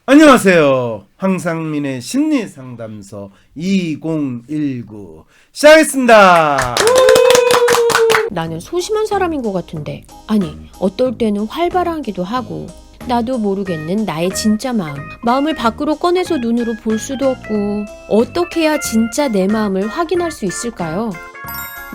안녕하세요. 황상민의 심리상담소 2019 시작하겠습니다. 나는 소심한 사람인 것 같은데, 아니, 어떨 때는 활발하기도 하고, 나도 모르겠는 나의 진짜 마음을 밖으로 꺼내서 눈으로 볼 수도 없고, 어떻게 해야 진짜 내 마음을 확인할 수 있을까요?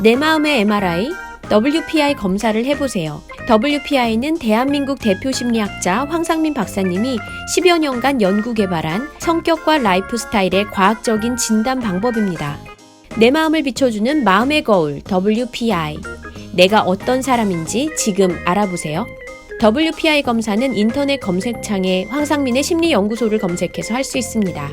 내 마음의 MRI, WPI 검사를 해보세요. WPI는 대한민국 대표 심리학자 황상민 박사님이 10여 년간 연구 개발한 성격과 라이프 스타일의 과학적인 진단 방법입니다. 내 마음을 비춰주는 마음의 거울 WPI. 내가 어떤 사람인지 지금 알아보세요. WPI 검사는 인터넷 검색창에 황상민의 심리연구소를 검색해서 할 수 있습니다.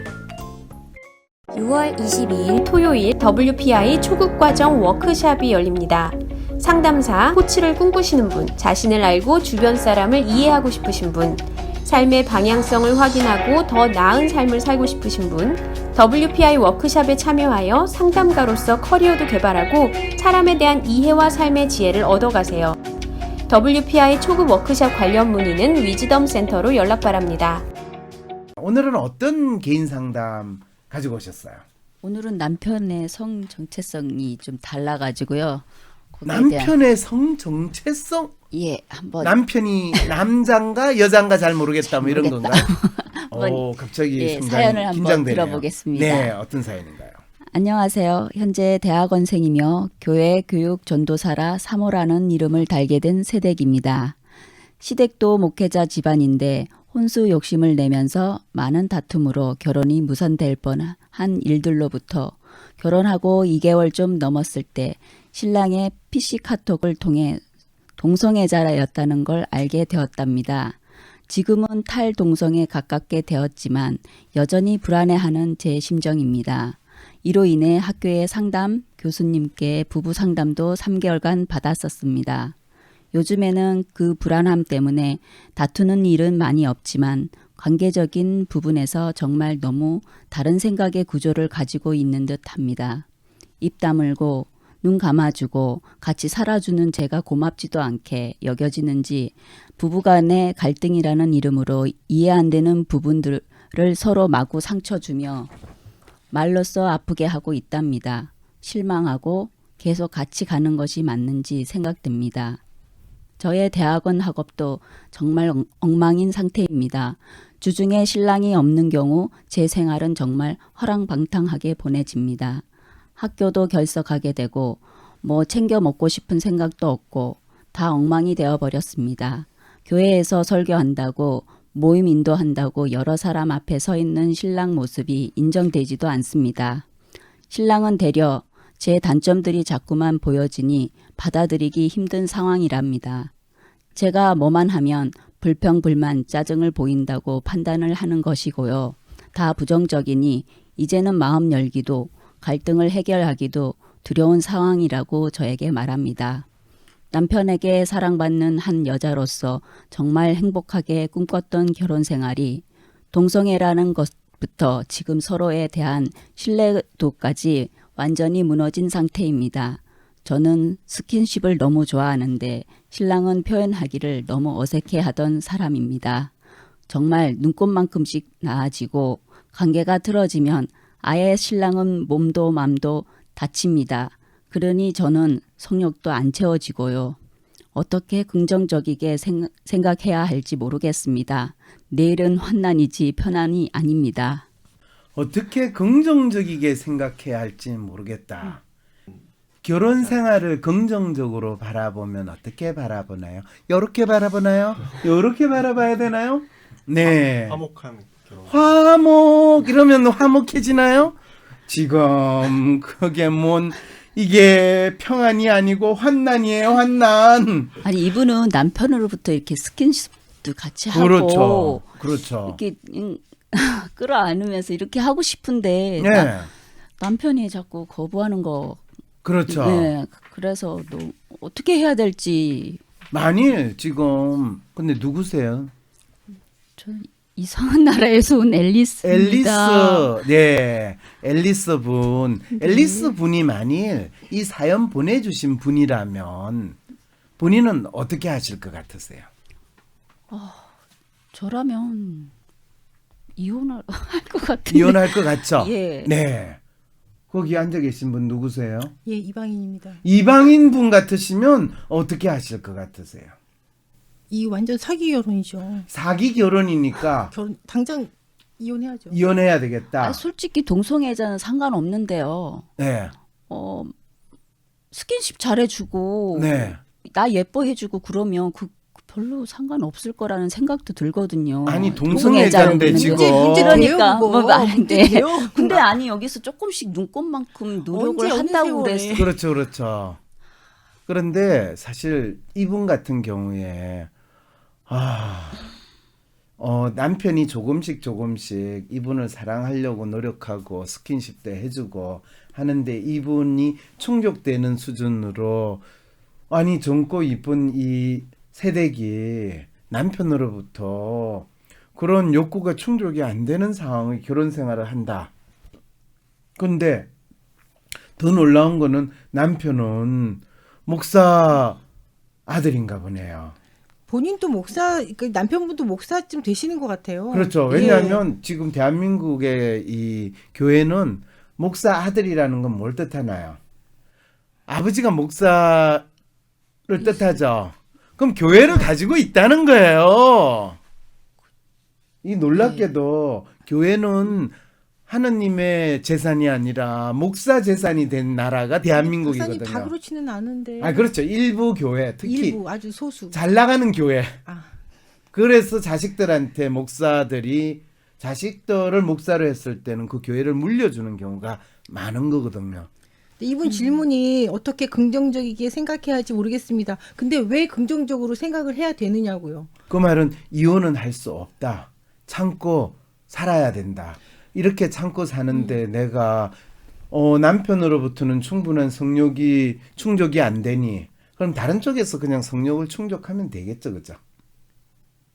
6월 22일 토요일 WPI 초급과정 워크숍이 열립니다. 상담사, 코치를 꿈꾸시는 분, 자신을 알고 주변 사람을 이해하고 싶으신 분, 삶의 방향성을 확인하고 더 나은 삶을 살고 싶으신 분, WPI 워크숍에 참여하여 상담가로서 커리어도 개발하고 사람에 대한 이해와 삶의 지혜를 얻어가세요. WPI 초급 워크숍 관련 문의는 위즈덤 센터로 연락 바랍니다. 오늘은 어떤 개인 상담 가지고 오셨어요? 오늘은 남편의 성 정체성이 좀 달라가지고요. 남편의 성 정체성? 예, 한번 남편이 남잔가 여잔가 잘 모르겠다 뭐 이런 건가요? 갑자기 예, 상당히 사연을 한번 긴장되네요. 들어보겠습니다. 네, 어떤 사연인가요? 안녕하세요. 현재 대학원생이며 교회 교육 전도사라 사모라는 이름을 달게 된 새댁입니다. 시댁도 목회자 집안인데 혼수 욕심을 내면서 많은 다툼으로 결혼이 무산될 뻔한 일들로부터 결혼하고 2개월 좀 넘었을 때 신랑의 PC 카톡을 통해 동성애자였다는 걸 알게 되었답니다. 지금은 탈동성에 가깝게 되었지만 여전히 불안해하는 제 심정입니다. 이로 인해 학교의 상담, 교수님께 부부 상담도 3개월간 받았었습니다. 요즘에는 그 불안함 때문에 다투는 일은 많이 없지만 관계적인 부분에서 정말 너무 다른 생각의 구조를 가지고 있는 듯합니다. 입 다물고 눈 감아주고 같이 살아주는 제가 고맙지도 않게 여겨지는지 부부간의 갈등이라는 이름으로 이해 안 되는 부분들을 서로 마구 상처 주며 말로써 아프게 하고 있답니다. 실망하고 계속 같이 가는 것이 맞는지 생각됩니다. 저의 대학원 학업도 정말 엉망인 상태입니다. 주중에 신랑이 없는 경우 제 생활은 정말 허랑방탕하게 보내집니다. 학교도 결석하게 되고 뭐 챙겨 먹고 싶은 생각도 없고 다 엉망이 되어버렸습니다. 교회에서 설교한다고 모임 인도한다고 여러 사람 앞에 서 있는 신랑 모습이 인정되지도 않습니다. 신랑은 되려 제 단점들이 자꾸만 보여지니 받아들이기 힘든 상황이랍니다. 제가 뭐만 하면 불평불만 짜증을 보인다고 판단을 하는 것이고요. 다 부정적이니 이제는 마음 열기도 갈등을 해결하기도 두려운 상황이라고 저에게 말합니다. 남편에게 사랑받는 한 여자로서 정말 행복하게 꿈꿨던 결혼 생활이 동성애라는 것부터 지금 서로에 대한 신뢰도까지 완전히 무너진 상태입니다. 저는 스킨십을 너무 좋아하는데 신랑은 표현하기를 너무 어색해하던 사람입니다. 정말 눈꽃만큼씩 나아지고 관계가 틀어지면 아예 신랑은 몸도 맘도 다칩니다. 그러니 저는 성욕도 안 채워지고요. 어떻게 긍정적이게 생각해야 할지 모르겠습니다. 내일은 환난이지 편안이 아닙니다. 어떻게 긍정적이게 생각해야 할지 모르겠다. 결혼 생활을 긍정적으로 바라보면 어떻게 바라보나요? 이렇게 바라보나요? 이렇게 바라봐야 되나요? 네. 화목한 결혼. 화목 이러면 화목해지나요? 지금 그게 뭔 이게 평안이 아니고 환난이에요, 환난. 아니 이분은 남편으로부터 이렇게 스킨십도 같이 하고 그렇죠. 그렇죠. 이렇게 끌어안으면서 이렇게 하고 싶은데 네. 남편이 자꾸 거부하는 거. 그렇죠. 네, 그래서 어떻게 해야 될지. 만일 지금 근데 누구세요? 저 이상한 나라에서 온 앨리스입니다. 앨리스. 네. 앨리스 분. 앨리스 분이 만일 이 사연 보내주신 분이라면 본인은 어떻게 하실 것 같으세요? 저라면 이혼할 것 같은데. 이혼할 것 같죠? 예. 네. 거기 앉아 계신 분 누구세요? 예, 이방인입니다. 이방인 분 같으시면 어떻게 하실 것 같으세요? 이 완전 사기 결혼이죠. 사기 결혼이니까 당장 이혼해야죠. 이혼해야 되겠다. 아, 솔직히 동성애자는 상관없는데요. 네. 스킨십 잘해주고 네. 나 예뻐해주고 그러면 그 별로 상관없을 거라는 생각도 들거든요. 아니, 동성애자인데 문제- 지금. 문제 그러니까 돼요, 뭐 그거. 말인데. 문제 돼요. 근데 아니 여기서 조금씩 눈꽃만큼 노력을 언제, 어느 한다고 세월에. 그랬어. 그렇죠, 그렇죠. 그런데 사실 이분 같은 경우에 남편이 조금씩 이분을 사랑하려고 노력하고 스킨십도 해주고 하는데 이분이 충족되는 수준으로 아니 젊고 이쁜 이 새댁이 남편으로부터 그런 욕구가 충족이 안 되는 상황의 결혼 생활을 한다. 근데 더 놀라운 거는 남편은 목사 아들인가 보네요. 본인도 목사, 그 남편분도 목사쯤 되시는 것 같아요. 그렇죠. 예. 왜냐하면 지금 대한민국의 이 교회는 목사 아들이라는 건 뭘 뜻하나요? 아버지가 목사를 뜻하죠. 그럼 교회를 가지고 있다는 거예요. 이 놀랍게도 교회는 하느님의 재산이 아니라 목사 재산이 된 나라가 대한민국이거든요. 목사님 다 그렇지는 않은데. 그렇죠. 일부 교회, 특히 일부 아주 소수. 잘 나가는 교회. 아, 그래서 자식들한테 목사들이 자식들을 목사로 했을 때는 그 교회를 물려주는 경우가 많은 거거든요. 이분 질문이 어떻게 긍정적이게 생각해야 할지 모르겠습니다. 근데 왜 긍정적으로 생각을 해야 되느냐고요. 그 말은 이혼은 할 수 없다. 참고 살아야 된다. 이렇게 참고 사는데 내가 남편으로부터는 충분한 성욕이 충족이 안 되니 그럼 다른 쪽에서 그냥 성욕을 충족하면 되겠죠, 그죠?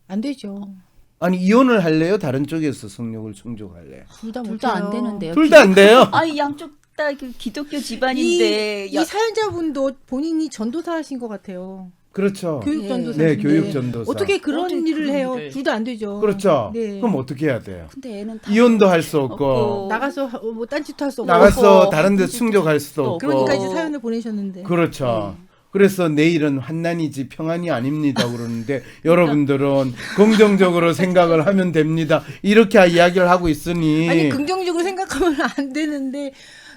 안 되죠. 아니 이혼을 할래요? 다른 쪽에서 성욕을 충족할래요? 둘 다 둘 다 안 되는데요. 둘 다 안 돼요? 아니 양쪽 다 그 기독교 집안인데 이 사연자분도 본인이 전도사 하신 것 같아요. 그렇죠. 교육 예. 전도사. 네, 교육 전도사. 어떻게 그런 어떻게 일을 그런 해요? 일을. 둘 다 안 되죠. 그렇죠. 네. 그럼 어떻게 해야 돼요? 근데 애는 다 이혼도 할 수 없고 없고. 나가서 뭐 딴짓도 할 수 없고. 나가서 없고. 다른 데 충족할 수도 없고 그러니까 이제 사연을 보내셨는데. 그렇죠. 그래서 내일은 환난이지 평안이 아닙니다 그러는데 여러분들은 긍정적으로 생각을 하면 됩니다. 이렇게 이야기를 하고 있으니 아니 긍정적으로 생각하면 안 되는데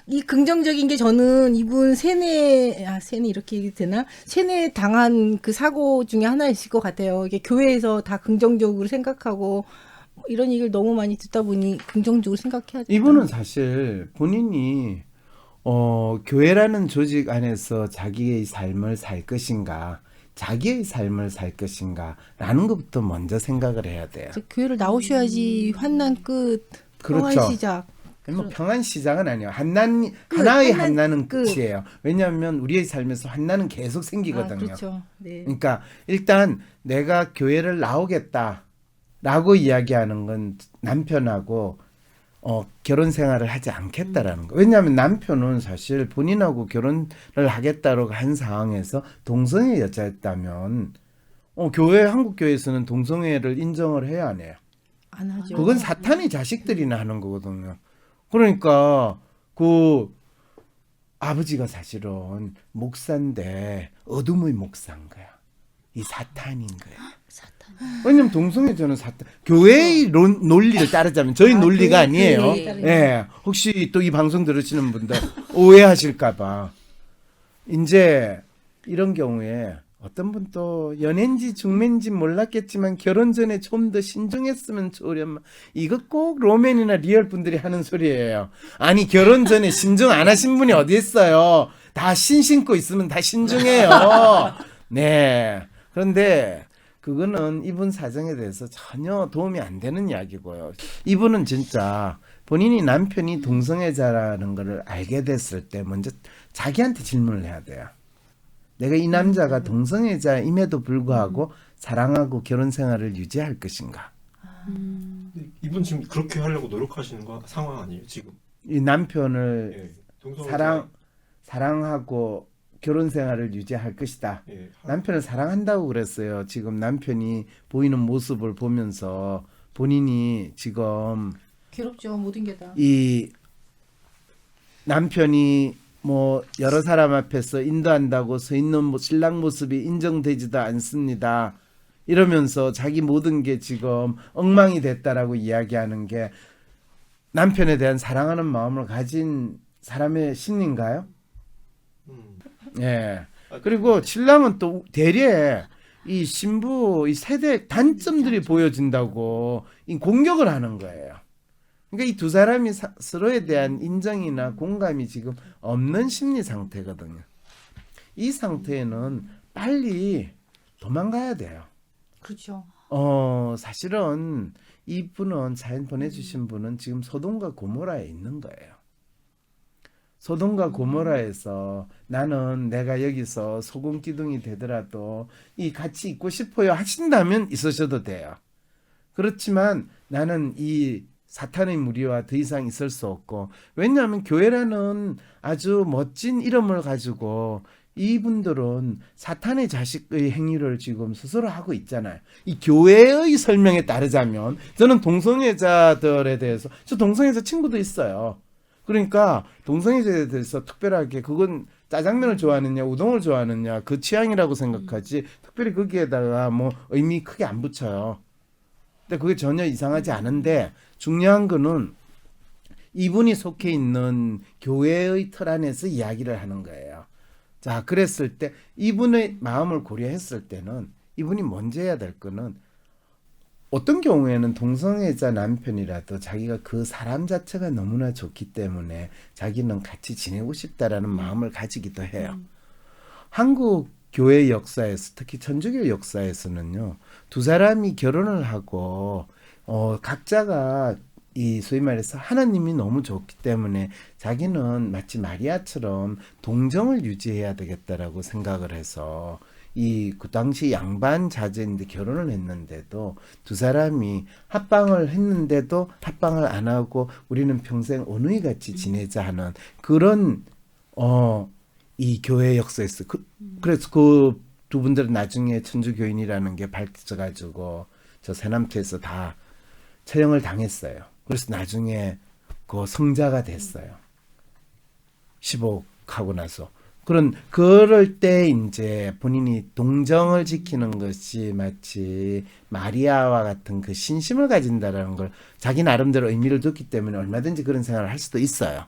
이 긍정적인 게 저는 이분 세뇌 이렇게 얘기 되나? 세뇌 당한 그 사고 중에 하나이실 것 같아요. 이게 교회에서 다 긍정적으로 생각하고 이런 얘기를 너무 많이 듣다 보니 긍정적으로 생각해야죠. 이분은 사실 본인이 교회라는 조직 안에서 자기의 삶을 살 것인가 자기의 삶을 살 것인가 라는 것부터 먼저 생각을 해야 돼요. 교회를 나오셔야지 환난 끝, 그렇죠. 평화의 시작. 뭐 평안 시작은 아니에요. 하나의 환난 한난은 끝. 끝이에요. 왜냐하면 우리의 삶에서 한난은 계속 생기거든요. 그렇죠. 네. 그러니까 일단 내가 교회를 나오겠다라고 이야기하는 건 남편하고 결혼 생활을 하지 않겠다라는 거. 왜냐하면 남편은 사실 본인하고 결혼을 하겠다고 한 상황에서 동성애 여자였다면 교회 한국 교회에서는 동성애를 인정을 해야 안 해요. 안 하죠. 그건 사탄이 자식들이나 하는 거거든요. 그러니까 그 아버지가 사실은 목사인데 어둠의 목사인 거야. 이 사탄인 거야. 사탄. 왜냐면 동성애자는 사탄. 교회의 논리를 따르자면 저희 논리가 아니에요. 예. 혹시 또 이 방송 들으시는 분들 오해하실까봐. 이제 이런 경우에 어떤 분 또 연애인지 중매인지 몰랐겠지만 결혼 전에 좀 더 신중했으면 좋으련만 이거 꼭 로맨이나 리얼 분들이 하는 소리예요. 아니 결혼 전에 신중 안 하신 분이 어디 있어요. 다 신고 있으면 다 신중해요. 네. 그런데 그거는 이분 사정에 대해서 전혀 도움이 안 되는 이야기고요. 이분은 진짜 본인이 남편이 동성애자라는 것을 알게 됐을 때 먼저 자기한테 질문을 해야 돼요. 내가 이 남자가 동성애자임에도 불구하고 사랑하고 결혼 생활을 유지할 것인가? 이분 지금 그렇게 하려고 노력하시는 상황 아니에요 지금? 이 남편을 예, 동성애자. 사랑하고 결혼 생활을 유지할 것이다. 예, 남편을 사랑한다고 그랬어요. 지금 남편이 보이는 모습을 보면서 본인이 지금 괴롭죠. 모든 게 다. 이 남편이 뭐 여러 사람 앞에서 인도한다고 서 있는 신랑 모습이 인정되지도 않습니다. 이러면서 자기 모든 게 지금 엉망이 됐다라고 이야기하는 게 남편에 대한 사랑하는 마음을 가진 사람의 심리인가요? 예. 그리고 신랑은 또 대래 이 신부 이 세대 단점들이 보여진다고 이 공격을 하는 거예요. 그러니까 이 두 사람이 서로에 대한 인정이나 공감이 지금 없는 심리 상태거든요. 이 상태에는 빨리 도망가야 돼요. 그렇죠. 사실은 이분은 사연 보내주신 분은 지금 소돔과 고모라에 있는 거예요. 소돔과 고모라에서 나는 내가 여기서 소금 기둥이 되더라도 이 같이 있고 싶어요 하신다면 있으셔도 돼요. 그렇지만 나는 이 사탄의 무리와 더 이상 있을 수 없고, 왜냐하면 교회라는 아주 멋진 이름을 가지고 이분들은 사탄의 자식의 행위를 지금 스스로 하고 있잖아요. 이 교회의 설명에 따르자면, 저는 동성애자들에 대해서, 저 동성애자 친구도 있어요. 그러니까 동성애자에 대해서 특별하게 그건 짜장면을 좋아하느냐 우동을 좋아하느냐 그 취향이라고 생각하지 특별히 거기에다가 뭐 의미 크게 안 붙여요. 근데 그게 전혀 이상하지 않은데, 중요한 거는 이분이 속해 있는 교회의 틀 안에서 이야기를 하는 거예요. 자, 그랬을 때 이분의 마음을 고려했을 때는 이분이 먼저 해야 될 거는, 어떤 경우에는 동성애자 남편이라도 자기가 그 사람 자체가 너무나 좋기 때문에 자기는 같이 지내고 싶다라는 마음을 가지기도 해요. 한국 교회 역사에서, 특히 천주교 역사에서는요, 두 사람이 결혼을 하고 각자가 이 소위 말해서 하나님이 너무 좋기 때문에 자기는 마치 마리아처럼 동정을 유지해야 되겠다라고 생각을 해서 그 당시 양반 자제인데 결혼을 했는데도 두 사람이 합방을 했는데도 합방을 안 하고 우리는 평생 언우이 같이 지내자 하는 그런 이 교회 역사에서 그래서 그 두 분들은 나중에 천주교인이라는 게 밝혀져가지고 저 새남태에서 다 처형을 당했어요. 그래서 나중에 그 성자가 됐어요. 15하고 나서. 그럴 때 이제 본인이 동정을 지키는 것이 마치 마리아와 같은 그 신심을 가진다라는 걸 자기 나름대로 의미를 뒀기 때문에 얼마든지 그런 생각을 할 수도 있어요.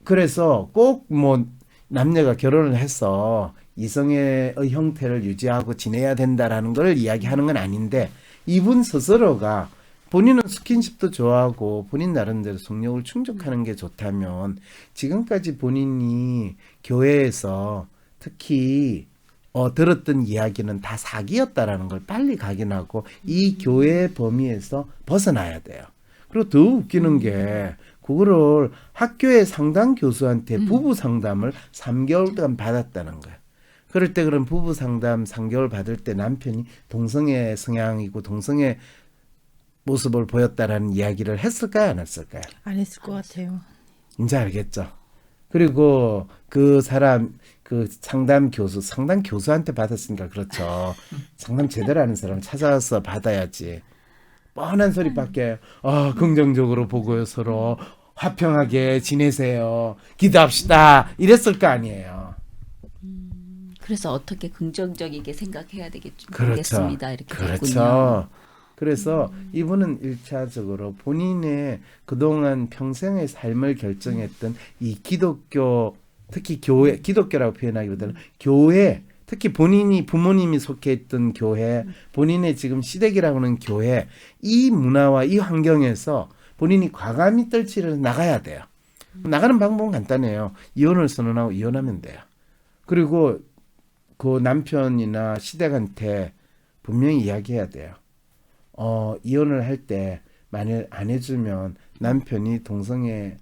그래서 꼭 뭐 남녀가 결혼을 해서 이성의 형태를 유지하고 지내야 된다라는 걸 이야기하는 건 아닌데, 이분 스스로가 본인은 스킨십도 좋아하고 본인 나름대로 성욕을 충족하는 게 좋다면, 지금까지 본인이 교회에서 특히 들었던 이야기는 다 사기였다라는 걸 빨리 각인하고 이 교회의 범위에서 벗어나야 돼요. 그리고 더 웃기는 게 그거를 학교의 상담 교수한테 부부 상담을 3개월 동안 받았다는 거예요. 그럴 때 그런 부부 상담 3개월 받을 때 남편이 동성애 성향이고 동성애 모습을 보였다라는 이야기를 했을까요, 안 했을까요? 안 했을 것 같아요. 이제 알겠죠. 그리고 그 사람 그 상담 교수한테 받았으니까 그렇죠. 상담 제대로 하는 사람을 찾아와서 받아야지. 뻔한 소리밖에 긍정적으로 보고요, 서로 화평하게 지내세요, 기도합시다 이랬을 거 아니에요. 그래서 어떻게 긍정적이게 생각해야 되겠습니다. 그렇죠. 이렇게 그렇죠. 됐군요. 그래서 이분은 1차적으로 본인의 그동안 평생의 삶을 결정했던 이 기독교, 특히 교회, 기독교라고 표현하기보다는 교회, 특히 본인이 부모님이 속해 있던 교회, 본인의 지금 시댁이라고 하는 교회, 이 문화와 이 환경에서 본인이 과감히 떨치려 나가야 돼요. 나가는 방법은 간단해요. 이혼을 선언하고 이혼하면 돼요. 그리고 그 남편이나 시댁한테 분명히 이야기해야 돼요. 이혼을 할 때 만약 안 해주면 남편이 동성애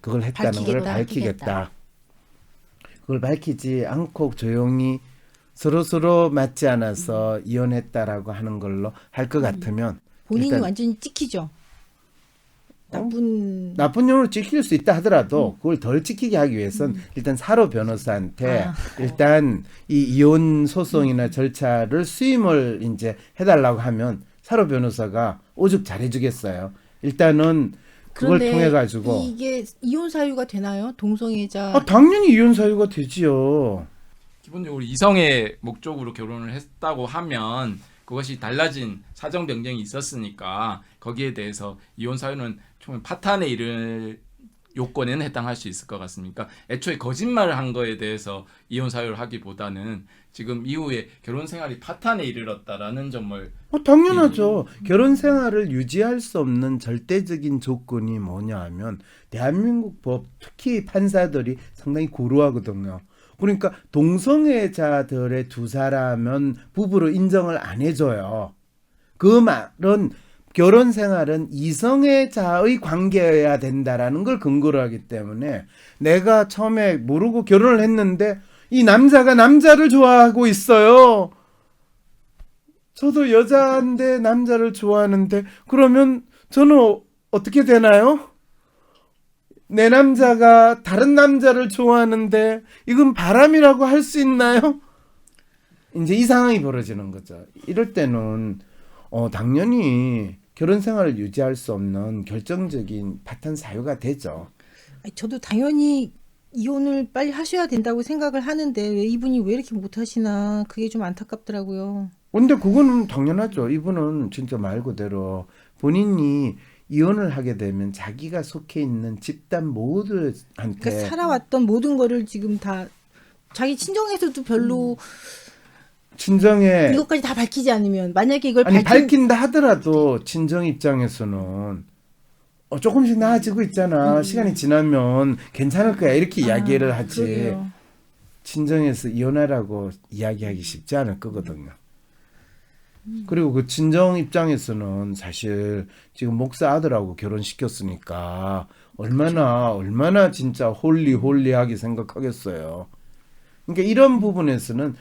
그걸 했다는 걸 밝히겠다. 그걸 밝히지 않고 조용히 서로 맞지 않아서 이혼했다라고 하는 걸로 할 것 같으면 본인이 일단 완전히 찍히죠. 나쁜 용으로 지킬 수 있다 하더라도 그걸 덜 지키게 하기 위해서는 일단 사로 변호사한테 일단 이 이혼 소송이나 절차를 수임을 이제 해달라고 하면 사로 변호사가 오죽 잘해주겠어요. 일단은 그걸 그런데 통해 가지고 이게 이혼 사유가 되나요? 동성애자. 당연히 이혼 사유가 되지요. 기본적으로 이성의 목적으로 결혼을 했다고 하면 그것이 달라진 사정 변경이 있었으니까 거기에 대해서 이혼 사유는 총 파탄에 이를 요건에는 해당할 수 있을 것 같습니까? 애초에 거짓말을 한 거에 대해서 이혼 사유를 하기보다는 지금 이후에 결혼 생활이 파탄에 이르렀다라는 점을 당연하죠. 결혼 생활을 유지할 수 없는 절대적인 조건이 뭐냐 하면 대한민국 법, 특히 판사들이 상당히 고루하거든요. 그러니까 동성애자들의 두 사람은 부부로 인정을 안 해줘요. 그 말은 결혼 생활은 이성애자의 관계여야 된다라는 걸 근거로 하기 때문에 내가 처음에 모르고 결혼을 했는데 이 남자가 남자를 좋아하고 있어요. 저도 여자인데 남자를 좋아하는데 그러면 저는 어떻게 되나요? 내 남자가 다른 남자를 좋아하는데 이건 바람이라고 할 수 있나요? 이제 이 상황이 벌어지는 거죠. 이럴 때는 당연히 결혼 생활을 유지할 수 없는 결정적인 파탄 사유가 되죠. 저도 당연히 이혼을 빨리 하셔야 된다고 생각을 하는데 왜 이분이 왜 이렇게 못하시나 그게 좀 안타깝더라고요. 근데 그거는 당연하죠. 이분은 진짜 말 그대로 본인이 이혼을 하게 되면 자기가 속해 있는 집단 모두한테 그러니까 살아왔던 모든 거를 지금 다 자기 친정에서도 별로 친정에 이것까지 다 밝히지 않으면 만약에 이걸 밝힌다 하더라도 친정 입장에서는 조금씩 나아지고 있잖아. 시간이 지나면 괜찮을 거야. 이렇게 이야기를 하지. 그러게요. 친정에서 이혼하라고 이야기하기 쉽지 않을 거거든요. 그리고 그 친정 입장에서는 사실 지금 목사 아들하고 결혼시켰으니까 얼마나 진짜 홀리하게 생각하겠어요. 그러니까 이런 부분에서는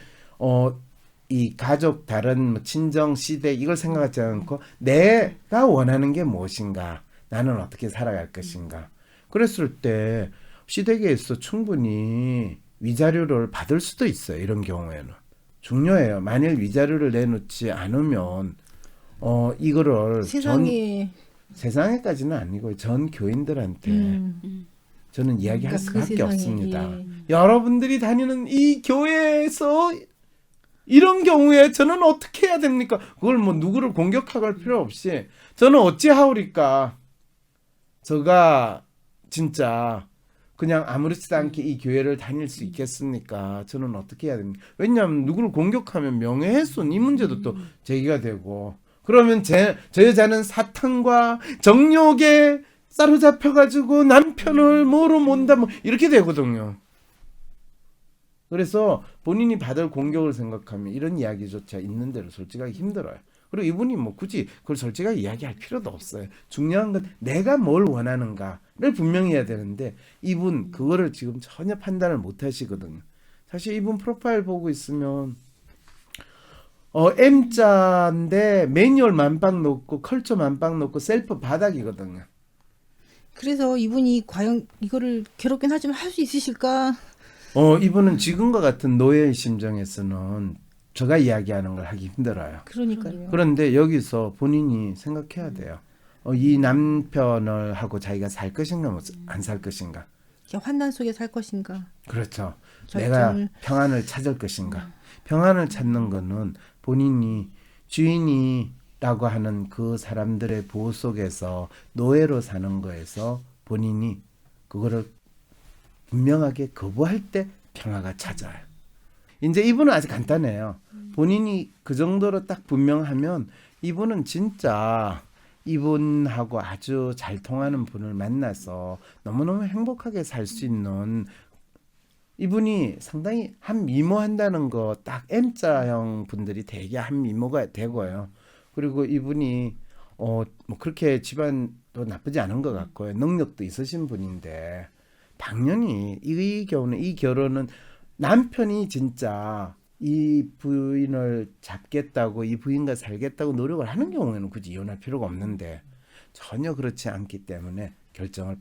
이 가족 다른 뭐 친정 시댁 이걸 생각하지 않고 내가 원하는 게 무엇인가, 나는 어떻게 살아갈 것인가. 그랬을 때 시댁에서 충분히 위자료를 받을 수도 있어요. 이런 경우에는 중요해요. 만일 위자료를 내놓지 않으면 이거를 세상에까지는 아니고 전 교인들한테 저는 이야기할 그러니까 수밖에 세상에, 없습니다. 예. 여러분들이 다니는 이 교회에서 이런 경우에 저는 어떻게 해야 됩니까? 그걸 뭐 누구를 공격할 필요 없이 저는 어찌하오리까? 제가 진짜 그냥 아무렇지도 않게 이 교회를 다닐 수 있겠습니까? 저는 어떻게 해야 됩니까? 왜냐하면 누구를 공격하면 명예훼손 이 문제도 또 제기가 되고 그러면 저 여자는 사탄과 정욕에 사로잡혀가지고 남편을 뭐로 몬다 뭐 이렇게 되거든요. 그래서 본인이 받을 공격을 생각하면 이런 이야기조차 있는 대로 솔직하기 힘들어요. 그리고 이분이 뭐 굳이 그걸 솔직하게 이야기할 필요도 없어요. 중요한 건 내가 뭘 원하는가를 분명히 해야 되는데 이분 그거를 지금 전혀 판단을 못 하시거든요. 사실 이분 프로파일 보고 있으면 M자인데 매뉴얼 만빵 놓고 컬처 만빵 놓고 셀프 바닥이거든요. 그래서 이분이 과연 이거를 괴롭긴 하지만 할 수 있으실까? 이분은 지금과 같은 노예의 심정에서는 제가 이야기하는 걸 하기 힘들어요. 그러니까요. 그런데 여기서 본인이 생각해야 돼요. 이 남편을 하고 자기가 살 것인가 안 살 것인가. 환난 속에 살 것인가. 그렇죠. 결정을- 내가 평안을 찾을 것인가. 평안을 찾는 거는 본인이 주인이라고 하는 그 사람들의 보호 속에서 노예로 사는 거에서 본인이 그거를 분명하게 거부할 때 평화가 찾아요. 이제 이분은 아주 간단해요. 본인이 그 정도로 딱 분명하면 이분은 진짜 이분하고 아주 잘 통하는 분을 만나서 너무너무 행복하게 살 수 있는, 이분이 상당히 한미모한다는 거 딱 M자형 분들이 되게 한미모가 되고요. 그리고 이분이 뭐 그렇게 집안도 나쁘지 않은 것 같고요. 능력도 있으신 분인데 당연히 이 결혼은 남편이 진짜 이 부인을 잡겠다고 이 부인과 살겠다고 노력을 하는 경우에는 굳이 이혼할 필요가 없는데 전혀 그렇지 않기 때문에 결정을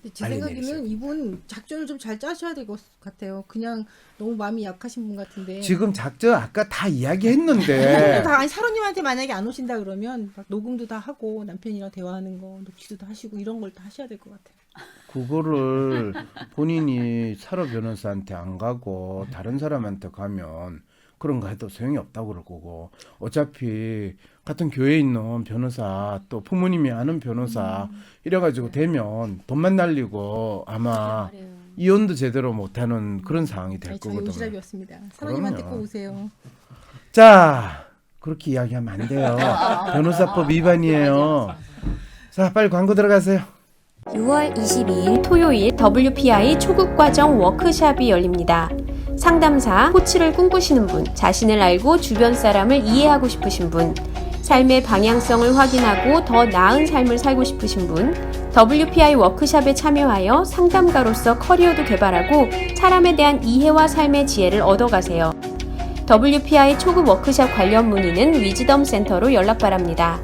근데 제 빨리 생각에는 내리세요. 이분 작전을 좀 잘 짜셔야 될 것 같아요. 그냥 너무 마음이 약하신 분 같은데. 지금 작전 아까 다 이야기했는데 다 아니 사모님한테 만약에 안 오신다 그러면 막 녹음도 다 하고 남편이랑 대화하는 거 녹취도 다 하시고 이런 걸 다 하셔야 될 것 같아요. 그거를 본인이 사로 변호사한테 안 가고 다른 사람한테 가면 그런 거 해도 소용이 없다고 그럴 거고 어차피 같은 교회에 있는 변호사 또 부모님이 아는 변호사 이래가지고 되면 돈만 날리고 아마 이혼도 제대로 못하는 그런 상황이 될 아니, 저희 거거든요. 오시랍이었습니다. 사모님한테 그럼요. 꼭 오세요. 자, 그렇게 이야기하면 안 돼요. 변호사법 위반이에요. 자, 빨리 광고 들어가세요. 6월 22일 토요일 WPI 초급과정 워크샵이 열립니다. 상담사, 코치를 꿈꾸시는 분, 자신을 알고 주변 사람을 이해하고 싶으신 분, 삶의 방향성을 확인하고 더 나은 삶을 살고 싶으신 분, WPI 워크샵에 참여하여 상담가로서 커리어도 개발하고 사람에 대한 이해와 삶의 지혜를 얻어가세요. WPI 초급 워크샵 관련 문의는 위즈덤 센터로 연락 바랍니다.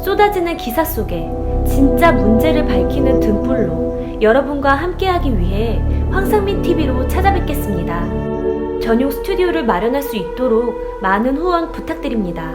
쏟아지는 기사 속에 진짜 문제를 밝히는 등불로 여러분과 함께하기 위해 황상민 TV로 찾아뵙겠습니다. 전용 스튜디오를 마련할 수 있도록 많은 후원 부탁드립니다.